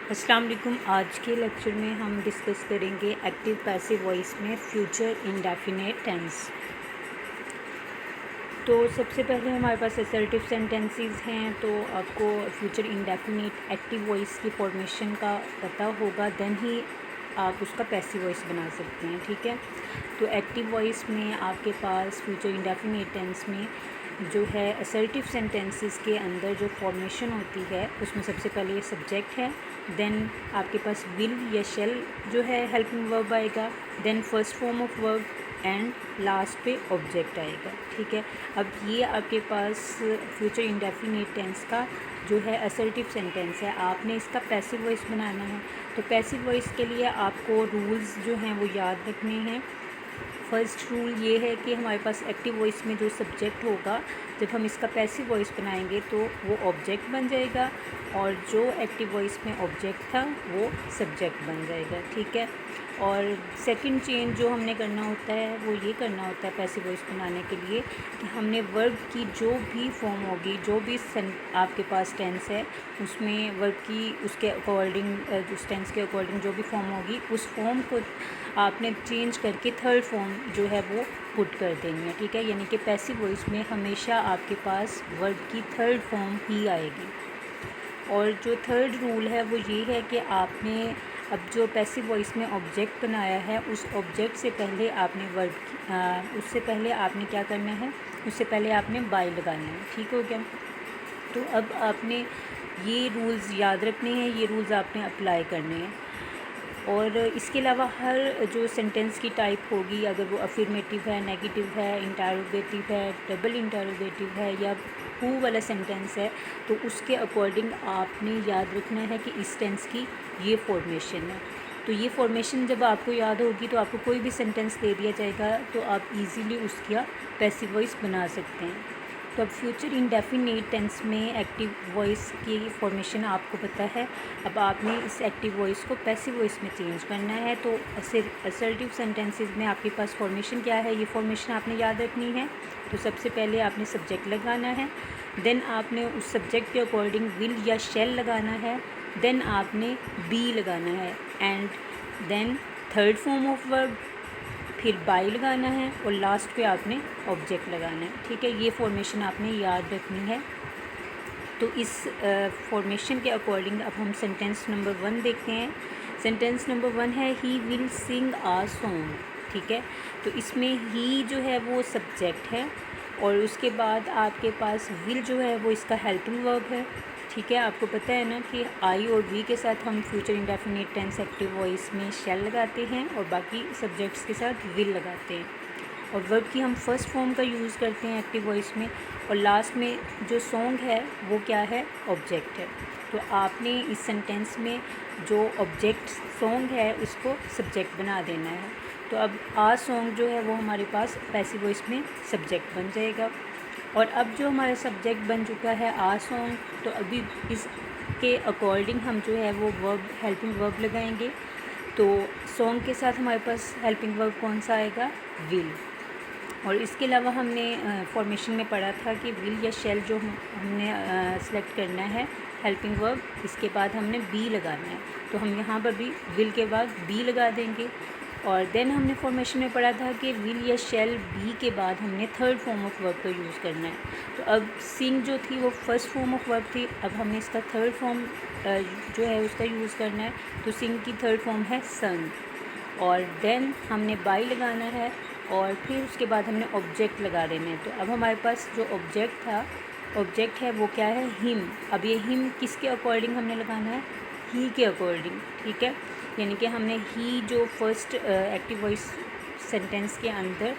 अस्सलाम वालेकुम। आज के लेक्चर में हम डिस्कस करेंगे एक्टिव पैसिव वॉइस में फ्यूचर इंडेफिनिट टेंस। तो सबसे पहले हमारे पास असर्टिव सेंटेंसेस हैं, तो आपको फ्यूचर इंडेफिनिट एक्टिव वॉइस की फॉर्मेशन का पता होगा, देन ही आप उसका पैसिव वॉइस बना सकते हैं। ठीक है, तो एक्टिव वॉइस में आपके पास फ्यूचर इंडेफिनिट टेंस में जो है असर्टिव सेंटेंसेस के अंदर जो फॉर्मेशन होती है उसमें सबसे पहले ये सब्जेक्ट है, देन आपके पास विल या शेल जो है हेल्पिंग वर्ब आएगा, then first form of verb and last पे ऑब्जेक्ट आएगा। ठीक है, अब ये आपके पास फ्यूचर इंडेफिनिट टेंस का जो है असर्टिव सेंटेंस है। आपने इसका पैसिव वॉइस बनाना है, तो पैसिव वॉइस के लिए आपको रूल्स जो हैं वो याद रखने हैं। फर्स्ट रूल ये है कि हमारे पास एक्टिव वॉइस में जो सब्जेक्ट होगा, जब हम इसका पैसिव वॉइस बनाएंगे तो वो ऑब्जेक्ट बन जाएगा, और जो एक्टिव वॉइस में ऑब्जेक्ट था वो सब्जेक्ट बन जाएगा। ठीक है, और सेकंड चेंज जो हमने करना होता है वो ये करना होता है पैसिव वॉइस बनाने के लिए कि हमने वर्ब की जो भी फॉर्म होगी, जो भी आपके पास टेंस है उसमें वर्ब की उसके अकॉर्डिंग उस टेंस के अकॉर्डिंग जो भी फॉर्म होगी उस फॉर्म को आपने चेंज करके थर्ड फॉर्म जो है वो पुट कर देनी है। ठीक है, यानी कि पैसिव वॉइस में हमेशा आपके पास वर्ब की थर्ड फॉर्म ही आएगी। और जो थर्ड रूल है वो ये है कि आपने अब जो पैसिव वॉइस में ऑब्जेक्ट बनाया है उस ऑब्जेक्ट से पहले आपने वर्ब उससे पहले आपने क्या करना है, उससे पहले आपने बाय लगाना है। ठीक हो गया, तो अब आपने ये रूल्स याद रखने हैं, ये रूल्स आपने अप्लाई करने हैं। और इसके अलावा हर जो सेंटेंस की टाइप होगी, अगर वो अफर्मेटिव है, नेगेटिव है, इंटरोगेटिव है, डबल इंटरोगेटिव है या हु वाला सेंटेंस है, तो उसके अकॉर्डिंग आपने याद रखना है कि इस टेंस की ये फॉर्मेशन है। तो ये फॉर्मेशन जब आपको याद होगी तो आपको कोई भी सेंटेंस दे दिया जाएगा तो आप इजीली उसका पैसिव वॉइस बना सकते हैं। तो अब फ्यूचर इंडेफिनिट टेंस में एक्टिव वॉइस की फॉर्मेशन आपको पता है। अब आपने इस एक्टिव वॉइस को पैसिव वॉइस में चेंज करना है। तो असर्टिव सेंटेंसेस में आपके पास फॉर्मेशन क्या है, ये फॉर्मेशन आपने याद रखनी है। तो सबसे पहले आपने सब्जेक्ट लगाना है, देन आपने उस सब्जेक्ट के अकॉर्डिंग विल या शेल लगाना है, देन आपने बी लगाना है, and then third form of verb, फिर बाई लगाना है, और लास्ट पे आपने ऑब्जेक्ट लगाना है। ठीक है, ये फॉर्मेशन आपने याद रखनी है। तो इस फॉर्मेशन के अकॉर्डिंग अब हम सेंटेंस नंबर 1 देखते हैं। सेंटेंस नंबर 1 है he will sing a song. ठीक है, तो इसमें ही जो है वो सब्जेक्ट है, और उसके बाद आपके पास विल जो है वो इसका हेल्पिंग वर्ब है। ठीक है, आपको पता है ना कि आई और वी के साथ हम future indefinite tense active voice में शेल लगाते हैं और बाकी सब्जेक्ट्स के साथ विल लगाते हैं, और वर्ब की हम फर्स्ट फॉर्म का यूज़ करते हैं एक्टिव वॉइस में, और लास्ट में जो सॉन्ग है वो क्या है, ऑब्जेक्ट है। तो आपने इस सेंटेंस में जो ऑब्जेक्ट सॉन्ग है उसको सब्जेक्ट बना देना है। तो अब आ सॉन्ग जो है वो हमारे पास पैसिव वॉइस में सब्जेक्ट बन जाएगा। और अब जो हमारा सब्जेक्ट बन चुका है आ सॉन्ग, तो अभी इसके अकॉर्डिंग हम जो है वो वर्ब हेल्पिंग वर्ब लगाएंगे। तो सॉन्ग के साथ हमारे पास हेल्पिंग वर्ब कौन सा आएगा, विल। और इसके अलावा हमने फॉर्मेशन में पढ़ा था कि विल या शेल जो हमने सेलेक्ट करना है हेल्पिंग वर्ब, इसके बाद हमने बी लगाना है। तो हम यहाँ पर भी विल के बाद बी लगा देंगे। और देन हमने फॉर्मेशन में पढ़ा था कि विल या शेल बी के बाद हमने थर्ड फॉर्म ऑफ वर्ब का यूज़ करना है। तो अब सिंग जो थी वो फर्स्ट फॉर्म ऑफ वर्ब थी, अब हमने इसका थर्ड फॉर्म जो है उसका यूज़ करना है। तो सिंग की थर्ड फॉर्म है संग, और देन हमने बाई लगाना है, और फिर उसके बाद हमने ऑब्जेक्ट लगा देना है। तो अब हमारे पास जो ऑब्जेक्ट है वो क्या है, हिम। अब ये हिम किसके अकॉर्डिंग हमने लगाना है, ही के अकॉर्डिंग। ठीक है, यानी कि हमने ही जो फर्स्ट एक्टिव वॉइस सेंटेंस के अंदर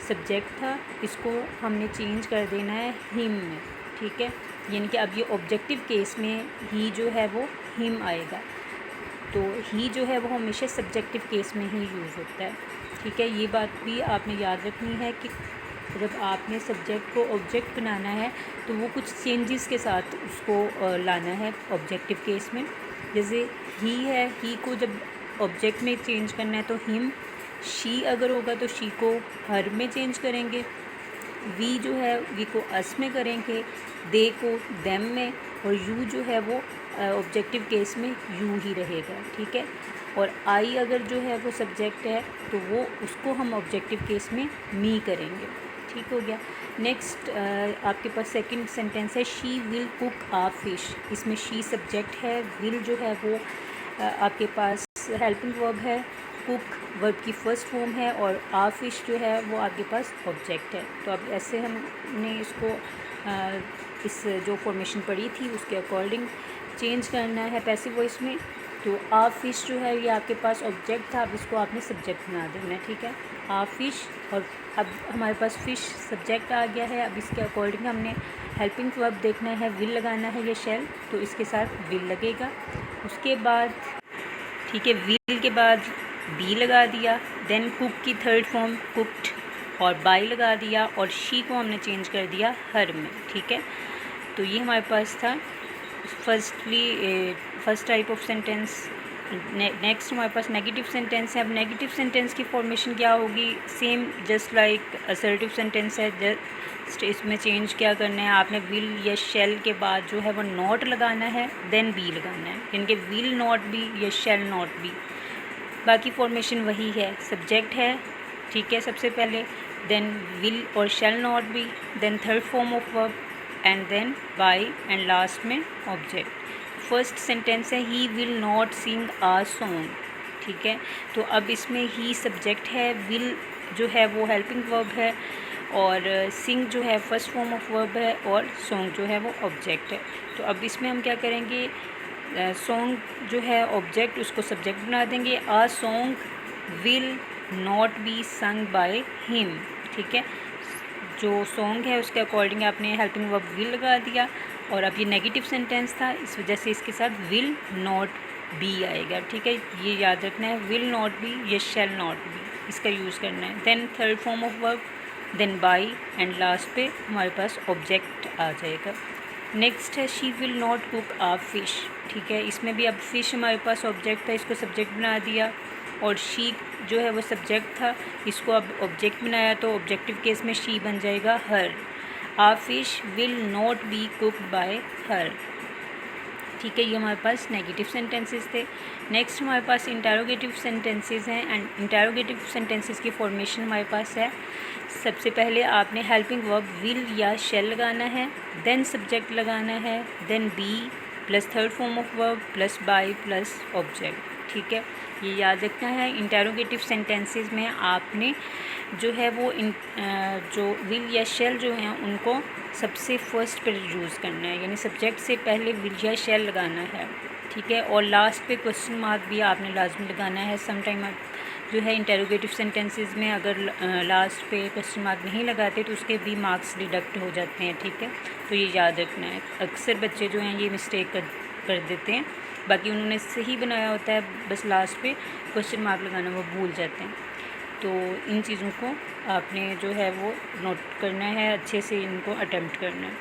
सब्जेक्ट था इसको हमने चेंज कर देना है हिम में। ठीक है, यानी कि अब ये ऑब्जेक्टिव केस में ही जो है वो हिम आएगा। तो ही जो है वो हमेशा सब्जेक्टिव केस में ही यूज़ होता है। ठीक है, ये बात भी आपने याद रखनी है कि जब आपने सब्जेक्ट को ऑब्जेक्ट बनाना है तो वो कुछ चेंजेस के साथ उसको लाना है ऑब्जेक्टिव केस में। जैसे ही है, ही को जब ऑब्जेक्ट में चेंज करना है तो हिम, शी अगर होगा तो शी को हर में चेंज करेंगे, वी जो है वी को अस में करेंगे, दे को देम में, और यू जो है वो ऑब्जेक्टिव केस में यू ही रहेगा, ठीक है। और आई अगर जो है वो सब्जेक्ट है तो वो उसको हम ऑब्जेक्टिव केस में मी करेंगे, ठीक हो गया। नेक्स्ट आपके पास सेकंड सेंटेंस है she will cook a fish. इसमें शी सब्जेक्ट है, विल जो है वो आपके पास हेल्पिंग वर्ब है, कुक वर्ब की फर्स्ट फॉर्म है और आ फिश जो है वो आपके पास ऑब्जेक्ट है। तो अब ऐसे हमने इसको इस जो फॉर्मेशन पढ़ी थी उसके अकॉर्डिंग चेंज करना है पैसिव वॉइस में। तो आ फिश जो है ये आपके पास ऑब्जेक्ट था, अब इसको आपने सब्जेक्ट बना देना है, ठीक है। आ फिश, और अब हमारे पास फ़िश सब्जेक्ट आ गया है। अब इसके अकॉर्डिंग हमने हेल्पिंग वर्ब देखना है, विल लगाना है या शैल, तो इसके साथ विल लगेगा। उसके बाद ठीक है, विल के बाद बी लगा दिया, देन कुक की थर्ड फॉर्म कुक्ड और बाई लगा दिया और शी को हमने चेंज कर दिया हर में, ठीक है। तो ये हमारे पास था first type of sentence. Next हमारे पास नेगेटिव सेंटेंस है। अब नेगेटिव सेंटेंस की फॉर्मेशन क्या होगी, same just like assertive sentence है, जस्ट इसमें चेंज क्या करना है, आपने विल या शैल के बाद जो है वो नॉट लगाना है, देन बी लगाना है, यानी कि विल नॉट बी या शैल नॉट बी। बाकी फॉर्मेशन वही है, सब्जेक्ट है, ठीक है, सबसे पहले, देन विल और shall not be, then third form of verb and then by and last में ऑब्जेक्ट। फर्स्ट सेंटेंस है he will not sing a song, ठीक है। तो अब इसमें ही सब्जेक्ट है, विल जो है वो हेल्पिंग वर्ब है और सिंग जो है फर्स्ट फॉर्म ऑफ वर्ब है और सॉन्ग जो है वो ऑब्जेक्ट है। तो अब इसमें हम क्या करेंगे, सॉन्ग जो है ऑब्जेक्ट उसको सब्जेक्ट बना देंगे। आ song will not B sung by him, ठीक है। जो सॉन्ग है उसके अकॉर्डिंग आपने हेल्पिंग वर्ब विल लगा दिया और अब ये नेगेटिव सेंटेंस था, इस वजह से इसके साथ विल नॉट बी आएगा, ठीक है। ये याद रखना है, विल नॉट बी या शैल नॉट बी, इसका यूज़ करना है। Then third form of verb, then by and last पे हमारे पास ऑब्जेक्ट आ जाएगा। नेक्स्ट है she will not cook a fish, ठीक है। इसमें भी अब फिश हमारे पास ऑब्जेक्ट था, इसको सब्जेक्ट बना दिया और शी जो है वो सब्जेक्ट था, इसको अब ऑब्जेक्ट बनाया तो ऑब्जेक्टिव केस में शी बन जाएगा her. A fish will not be cooked by her, ठीक है। ये हमारे पास नेगेटिव सेंटेंसेस थे। नेक्स्ट हमारे पास इंटरोगेटिव सेंटेंसेस हैं एंड इंटरोगेटिव सेंटेंसेस की फॉर्मेशन हमारे पास है। सबसे पहले आपने हेल्पिंग वर्ब विल या शैल लगाना है, देन सब्जेक्ट लगाना है, then be plus third form of verb plus by plus object, ठीक है। ये याद रखना है। इंटरोगेटिव सेंटेंसेस में आपने जो है वो जो विल या शैल जो हैं उनको सबसे फर्स्ट पर यूज़ करना है, यानी सब्जेक्ट से पहले विल या शैल लगाना है, ठीक है। और लास्ट पे क्वेश्चन मार्क भी आपने लाजमी लगाना है। समटाइम जो है इंटरोगेटिव सेंटेंसेस में अगर लास्ट पे क्वेश्चन मार्क नहीं लगाते तो उसके भी मार्क्स डिडक्ट हो जाते हैं, ठीक है। तो ये याद रखना है। अक्सर बच्चे जो हैं ये मिस्टेक कर देते हैं, बाकी उन्होंने सही बनाया होता है, बस लास्ट पे क्वेश्चन मार्क लगाना वो भूल जाते हैं। तो इन चीज़ों को आपने जो है वो नोट करना है, अच्छे से इनको अटेम्प्ट करना है।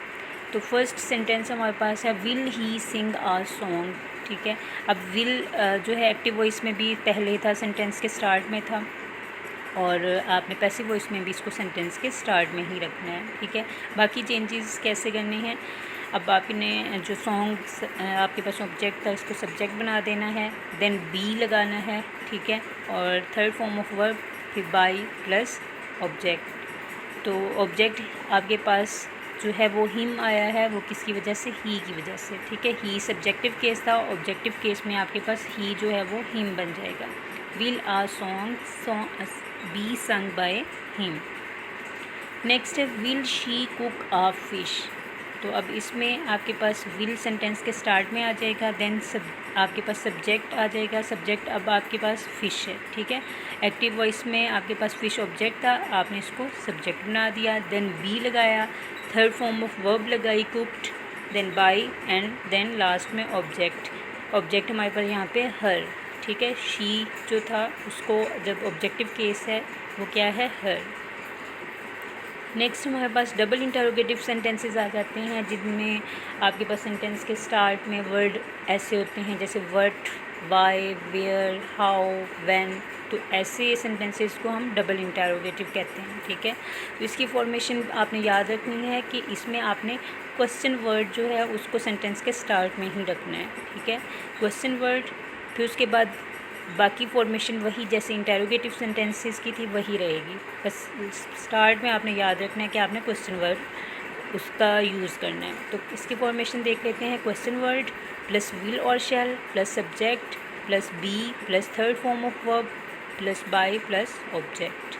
तो फर्स्ट सेंटेंस हमारे पास है will he sing a song, ठीक है। अब विल जो है एक्टिव वॉइस में भी पहले था, सेंटेंस के स्टार्ट में था, और आपने पैसिव वॉइस में भी इसको सेंटेंस के स्टार्ट में ही रखना है, ठीक है। बाकी चेंजेस कैसे करने हैं, अब आपने जो सॉन्ग्स आपके पास ऑब्जेक्ट था इसको सब्जेक्ट बना देना है, देन बी लगाना है, ठीक है, और थर्ड फॉर्म ऑफ वर्ब फिर बाई प्लस ऑब्जेक्ट। तो ऑब्जेक्ट आपके पास जो है वो हिम आया है, वो किसकी वजह से, ही की वजह से, ठीक है। ही सब्जेक्टिव केस था, ऑब्जेक्टिव केस में आपके पास ही जो है वो हिम बन जाएगा। Will a song be sung by him. Next है will she cook a fish. तो अब इसमें आपके पास विल सेंटेंस के स्टार्ट में आ जाएगा, देन आपके पास सब्जेक्ट आ जाएगा, सब्जेक्ट अब आपके पास फ़िश है, ठीक है। एक्टिव वॉइस में आपके पास फ़िश ऑब्जेक्ट था, आपने इसको सब्जेक्ट बना दिया, देन बी लगाया, थर्ड फॉर्म ऑफ वर्ब लगाई cooked, then by and then last में ऑब्जेक्ट। ऑब्जेक्ट हमारे पास यहाँ पे हर, ठीक है। शी जो था उसको जब ऑब्जेक्टिव केस है वो क्या है, हर। नेक्स्ट हमारे पास डबल इंटरोगेटिव सेंटेंसेस आ जाते हैं, जिनमें आपके पास सेंटेंस के स्टार्ट में वर्ड ऐसे होते हैं जैसे वाई, वेयर, हाउ, व्हेन। तो ऐसे सेंटेंसेस को हम डबल इंटरोगेटिव कहते हैं, ठीक है। तो इसकी फॉर्मेशन आपने याद रखनी है कि इसमें आपने क्वेश्चन वर्ड जो है उसको सेंटेंस के स्टार्ट में ही रखना है, ठीक है। क्वेश्चन वर्ड, फिर उसके बाद बाकी फॉर्मेशन वही जैसे इंटरोगेटिव सेंटेंसेस की थी वही रहेगी, बस स्टार्ट में आपने याद रखना है कि आपने क्वेश्चन वर्ड उसका यूज़ करना है। तो इसकी फॉर्मेशन देख लेते हैं। क्वेश्चन वर्ड प्लस विल और shall plus subject plus be plus third form of verb plus by plus object.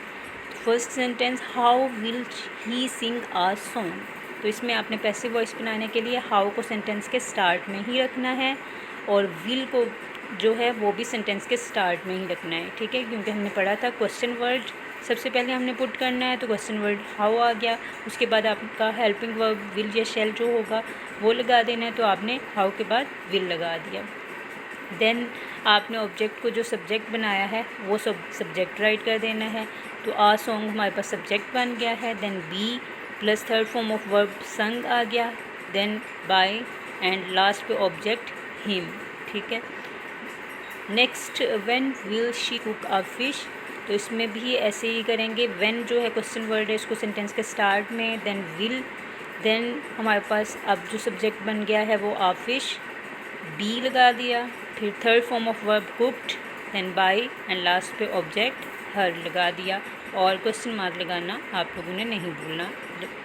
First sentence, how will he sing a song. तो इसमें आपने पैसिव वॉइस बनाने के लिए हाउ को सेंटेंस के स्टार्ट में ही रखना है और विल को जो है वो भी सेंटेंस के स्टार्ट में ही रखना है, ठीक है। क्योंकि हमने पढ़ा था क्वेश्चन वर्ड सबसे पहले हमने पुट करना है, तो क्वेश्चन वर्ड हाउ आ गया, उसके बाद आपका हेल्पिंग वर्ब विल या शेल जो होगा वो लगा देना है, तो आपने हाउ के बाद विल लगा दिया। देन आपने ऑब्जेक्ट को जो सब्जेक्ट बनाया है वो सब्जेक्ट राइट कर देना है। तो आ सॉन्ग हमारे पास सब्जेक्ट बन गया है। Then be plus third form of verb sung आ गया। देन बाय एंड लास्ट पे ऑब्जेक्ट हिम, ठीक है। Next, when will she cook a fish. तो इसमें भी ऐसे ही करेंगे। व्हेन जो है क्वेश्चन वर्ड है इसको सेंटेंस के स्टार्ट में, देन विल, देन हमारे पास अब जो सब्जेक्ट बन गया है वो आ फिश, बी लगा दिया, फिर third form of verb cooked, then by and last पे ऑब्जेक्ट हर लगा दिया। और क्वेश्चन मार्क लगाना आप लोगों ने नहीं भूलना,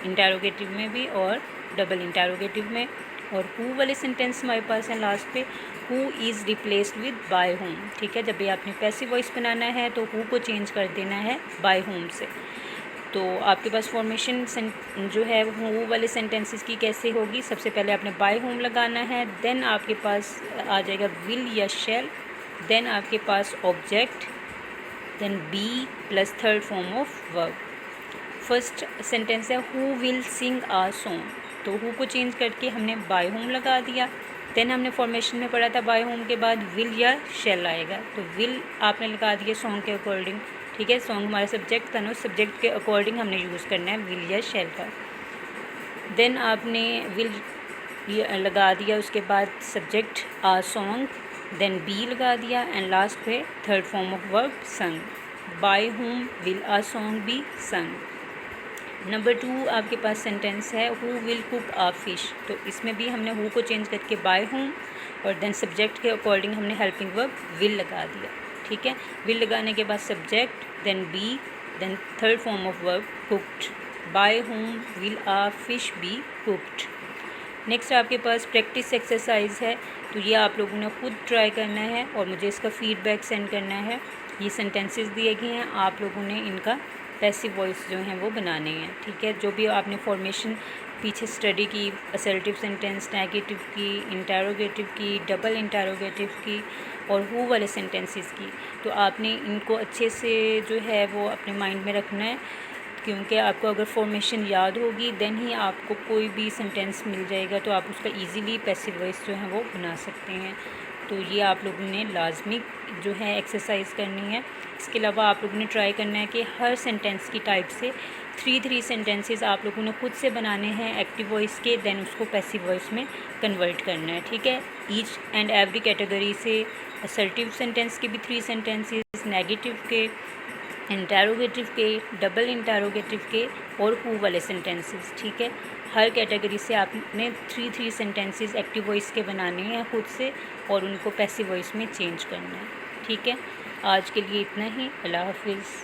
इंटरोगेटिव में भी और डबल इंटरोगेटिव में। और हु वाले सेंटेंस हमारे पास हैं लास्ट पे, who is replaced with by whom, ठीक है। जब भी आपने पैसिव वॉइस बनाना है तो हु को चेंज कर देना है बाय होम से। तो आपके पास फॉर्मेशन जो है हु वाले सेंटेंसेस की कैसे होगी, सबसे पहले आपने बाय होम लगाना है, देन आपके पास आ जाएगा विल या शैल, देन आपके पास object, then be plus third form of verb. First sentence है who will sing a song, तो हु को चेंज करके हमने बाय होम लगा दिया। देन हमने फॉर्मेशन में पढ़ा था बाय होम के बाद विल या शैल आएगा, तो विल आपने लगा दिया सॉन्ग के अकॉर्डिंग, ठीक है। सॉन्ग हमारा सब्जेक्ट था ना, उस सब्जेक्ट के अकॉर्डिंग हमने यूज़ करना है विल या शैल का। देन आपने विल लगा दिया, उसके बाद subject a song, then be लगा दिया एंड लास्ट पे third form of verb sung. By whom will a song be sung. Number 2 आपके पास सेंटेंस है who will cook a fish, तो इसमें भी हमने हु को चेंज करके बाय होम और देन सब्जेक्ट के अकॉर्डिंग हमने हेल्पिंग वर्ब विल लगा दिया, ठीक है। विल लगाने के बाद subject, then be, then third form of verb cooked. By whom will a fish be cooked. Next आपके पास प्रैक्टिस एक्सरसाइज है, तो ये आप लोगों ने खुद ट्राई करना है और मुझे इसका फीडबैक सेंड करना है। ये सेंटेंसेस दिए गए हैं, आप लोगों ने इनका पैसिव वॉइस जो हैं वो बनाने हैं, ठीक है। जो भी आपने फॉर्मेशन पीछे स्टडी की, असर्टिव सेंटेंस, नेगेटिव की, इंटरोगेटिव की, डबल इंटरोगेटिव की और हु वाले सेंटेंसेस की, तो आपने इनको अच्छे से जो है वो अपने माइंड में रखना है, क्योंकि आपको अगर फॉर्मेशन याद होगी देन ही आपको कोई भी सेंटेंस मिल जाएगा, तो आप उसका इजीली पैसिव वॉइस जो है वो बना सकते हैं। तो ये आप लोगों ने लाजमी जो है एक्सरसाइज करनी है। इसके अलावा आप लोगों ने ट्राई करना है कि हर सेंटेंस की टाइप से 3 सेंटेंसेस आप लोगों ने खुद से बनाने हैं एक्टिव वॉइस के, देन उसको पैसिव वॉइस में कन्वर्ट करना है, ठीक है। ईच एंड एवरी कैटेगरी से असर्टिव सेंटेंस के भी 3 सेंटेंसेस, नेगेटिव के, इंटरोगेटिव के, डबल इंटरोगेटिव के और हु वाले सेंटेंसेस, ठीक है। हर कैटेगरी से आपने 3 सेंटेंसेस एक्टिव वॉइस के बनाने हैं खुद से और उनको पैसिव वॉइस में चेंज करना है, ठीक है। आज के लिए इतना ही। अल्लाह हाफिज़।